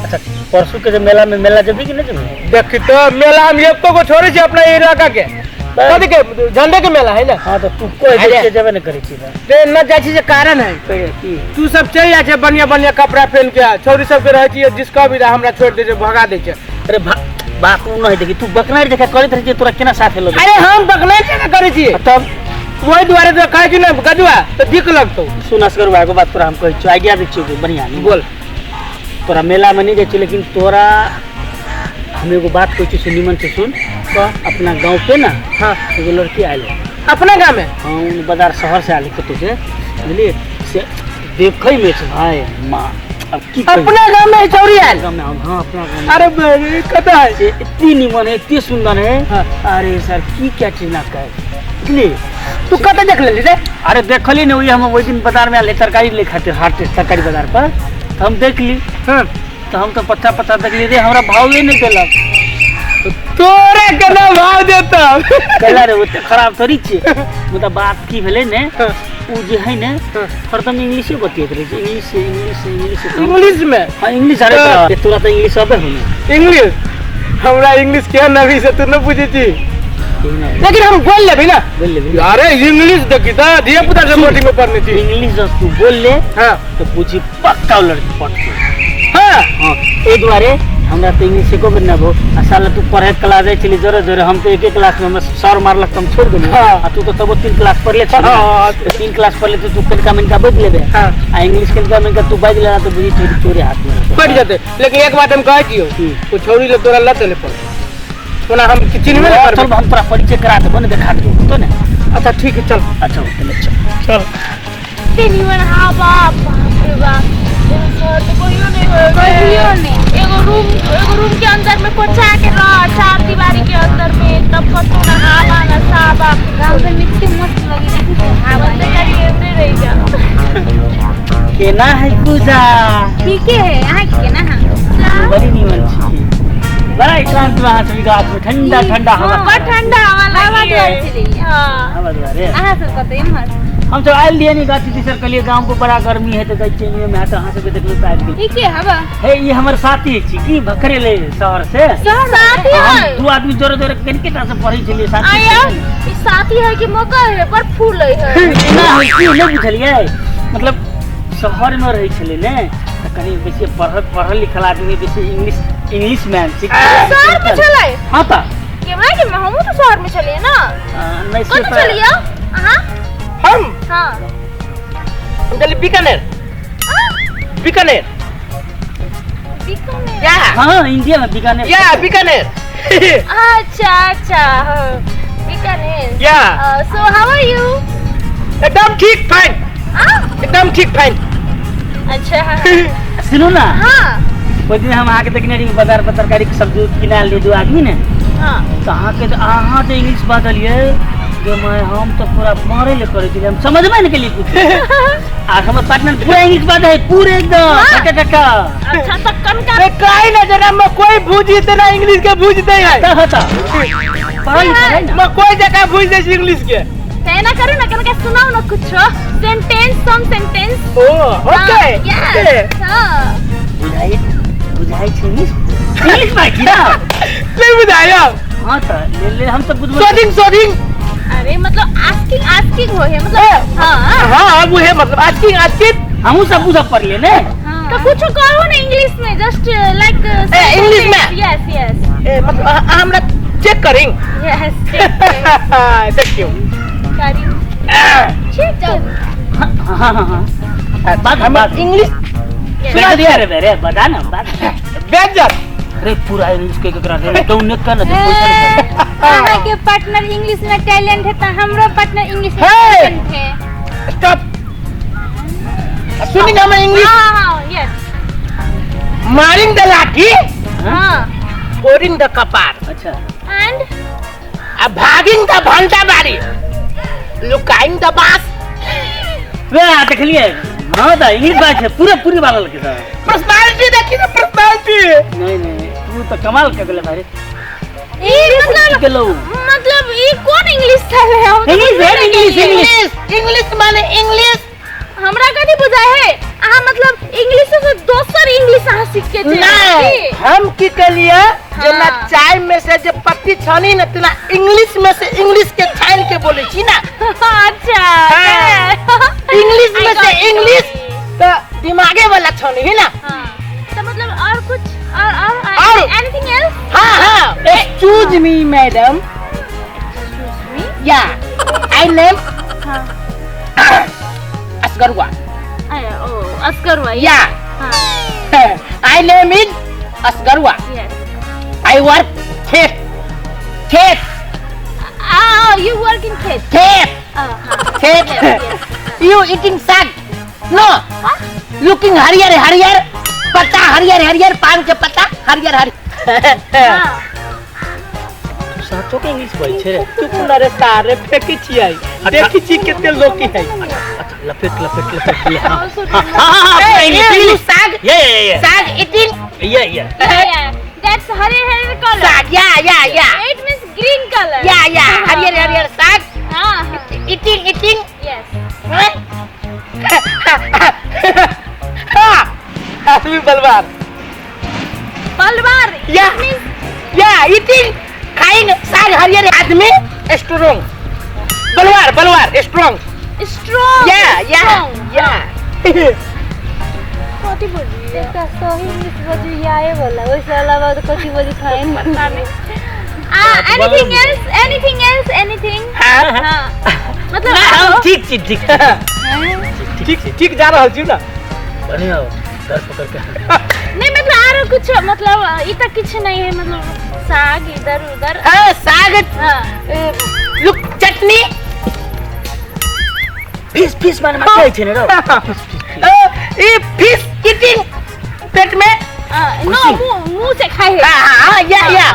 अच्छा परसों के मेला में मेला जबी कि नहीं जबी? देखी तो मेला हम एक को छोड़े छी अपना इलाका के कथि के झंडे के मेला है ना। हां तो तू कोई देख के जबे न करै छी ना ते न जाय छी जे कारण है तू सब चल जा छे बढ़िया बढ़िया कपड़ा पहन के छोरी सब के रह छी जिसका भी हमरा छोड़ दे छे भगा दे छे। अरे बात उ नहीं देखी तू बकनार देखा करत रही तोरा केना साथ हेलो? अरे हम बकनार जगह करै छी तब वही द्वारे तो कहे छी ना गजुआ तो दिक लगतो। सुन असगर भाई को बात तोरा हम कहै छी आज्ञा दे छी बढ़िया नहीं बोल। तोरा मेला में नहीं जाय छी लेकिन तोरा हम एगो बात कहै छी सुनिमन से सुन तो अपना गांव पे ना हां एगो लड़की आइल अपना गांव में। हां बाजार शहर से आइल कतो से बुझली से देखै में छै भाई मां अब की अपना गांव में चौरी आइल। गांव में हां अपना गांव में। अरे बे कता है से इतनी निमन है इतनी सुंदर है। अरे सर की क्या चीज ना कहे बुझली तू कता देख लेली रे? अरे देखली नहीं वही हम वही दिन बाजार में आले तरकारी ले खाते हाट सरकारी बाजार पर तो हम देख ली। हां तो हम तो पता देख ली रे हमरा भाव ही नहीं देलक। तोरे केना भाव देता कहला रे ओते खराब थोड़ी छे मतलब बात की भेले ने उ जे है ने हरदम इंग्लिश बतियत रहे इंग्लिश में। हां इंग्लिश अरे तोरा तो इंग्लिश आबे हो इंग्लिश हमरा इंग्लिश के नबी से तू न पूछी थी लेकिन हम बोल लेबे ना बोल ले अरे इंग्लिश देखी त दिया पुता के मोटी में पढ़नी थी इंग्लिश जब तू बोल ले हां तो पूछी पक्का लड़की पढ़। हां हां ए द्वारे हमरा तो इंग्लिश को भी ना भो साला तू पढ़े क्लास जाय चली जोरे जोरे हम तो एक क्लास में हम सर मारलक हम छोड़ देली। आ तू तो तब 3 क्लास पढ़ ले छ। हां 3 क्लास पढ़ ले तो तू कनका मनका बज लेबे। हां आ इंग्लिश कनका मनका तू बज लेना तो बुझी चोरी चोरी हाथ में पड़ जाते। लेकिन एक बात हम कह दियो वो छोरी ले तोरा लत ले पड़ सुना हम चिन्ह में कर चल हम तोरा परिचय करा देबो न देखा दो तो ना। अच्छा ठीक है चल। अच्छा चल तेनी मन हां बाप रे बाप सर तो कोइयो नहीं एगो रूम के अंदर में पोछा के रह चार दीवारी के अंदर में तब कतो ना हवा ना साबा गांव में मिट्टी मस्त लगी हवा से करिए रे रह जा केना है पूजा ठीक है यहां के ना बड़ी निमन छी बड़ा शांत वहां से गाछ में ठंडा ठंडा हवा बड़ा ठंडा हवा चली। हां हवा द्वारे आहा सब कते मस्त हम तो आइल दिए नहीं गाछी तीसर कलिए गांव को बड़ा गर्मी है तो गच्चे में मैं तो हां से देखलो पाइल गई ठीक है हवा हे ये हमर साथी छी की भखरे ले शहर से साथी है दो आदमी जोरे जोरे किनके से पढ़ी चलिए साथी आया ई साथी है कि मौका है पर फूल है ना हम की नहीं बुझलिए मतलब शहर में रही छले ने तो कनी बेसी पढ़ल लिखल आदमी बेसी इंग्लिश मैन सीख शहर में चले। हां ता के भाई कि हम तो शहर में चलिए ना नहीं से कौन चलिए? हां हम हां चल बीकानेर बीकानेर बीकानेर या हां इंडिया में बीकानेर या बीकानेर अच्छा बीकानेर या सो हाउ आर यू? एकदम ठीक फाइन एकदम ठीक फाइन। अच्छा सुनो ना हां वो दिन हम आके देखने रही बाजार पर तरकारी के सब्जी किना ले दो आदमी ने हां कहां के आहा तो इंग्लिश बादलिए जो मैं हम तो पूरा मारे ले करे छी हम समझ में नहीं के लिए कुछ आ हमर पार्टनर पूरा इंग्लिश बात है पूरे एकदम टका अच्छा तो कम का रे काई ना जरा मैं कोई भूजी इतना इंग्लिश के भूजते है ता होता पढ़ाई है ना मैं कोई जगह भूज दे इंग्लिश के कहना करो ना कन के सुनाओ ना कुछ सेंटेंस सम सेंटेंस। ओ ओके यस हां बुझाई छी इंग्लिश बाकी ना ले बुझाया। हां ता ले हम सब बुझ सोडिंग अरे मतलब आस्किंग हो है मतलब हां हां वो है मतलब आस्किंग हम सब बुझ पढ़ ले ने तो कुछ कहो ना इंग्लिश में जस्ट लाइक इंग्लिश में यस मतलब हमरा चेक करेंगे यस थैंक यू ठीक हां बात इंग्लिश सुना दिया रे बता ना बात बेजर अरे पूरा इंग्लिश के करा दे तो ने का ना हमारे के पार्टनर इंग्लिश में टैलेंट है तो हमरो पार्टनर इंग्लिश में टैलेंट है। स्टॉप सुनिंग हम इंग्लिश हां यस मारिंग द लाठी हां फोड़िंग द कपार अच्छा एंड भागिंग द भंटा बारी लुकाइंग द बास वे देख लिए हां दा इंग्लिश बात है पूरी वाला लगे था पर्सनालिटी देखी ना पर्सनालिटी नहीं तू तो कमाल कर ले भाई मतलब ये कौन इंग्लिश था इंग्लिश माने इंग्लिश हमरा कदी बुझा है अहाँ मतलब इंग्लिश से दोसर इंग्लिश अहाँ सीख के नहीं हम की कलिए जना चाय में से जे पत्ती छानी न तना इंग्लिश में से इंग्लिश के छान के बोले छी ना। अच्छा इंग्लिश में से इंग्लिश तो दिमागे वाला छानी है ना। तो मतलब और कुछ और एनीथिंग एल्स? हाँ excuse me madam. Yeah I name Asgarua. Askarwa. Yeah I name is Asgarua. I work खेत। You work in खेत? खेत। You eating साग? No. Looking हरियर पत्ता हरियर पान के पत्ता हरियर। साचो के इंग्लिश बोल छे रे। तू पुना रे सारे फेंकी छियै। देखी छी केते लोकी है। अच्छा लपेट ले। हां साग। ये साग eating। ये That's हरे color. साग या। It means green color. या हरियर साग। हाँ eating। yes. हाँ आदमी बलवार। या eating खाइंग साग हरियर आदमी स्ट्रांग। बलवार स्ट्रांग। Strong. या कथी बोली? देखा सही इंग्लिश बजी आए वाला वैसे अलावा तो कथी बजी खाए नहीं। Anything else? हाँ मतलब ठीक जा रहल छी ना। बढ़िया हो दर पकड़ के नहीं मतलब आरो कुछ मतलब इतना कुछ नहीं है मतलब साग इधर उधर। हाँ साग। लुक चटनी। फिश माने मत छे ने रो। ये फिश ईटिंग पेट में। नो मुंह से खाए। हाँ या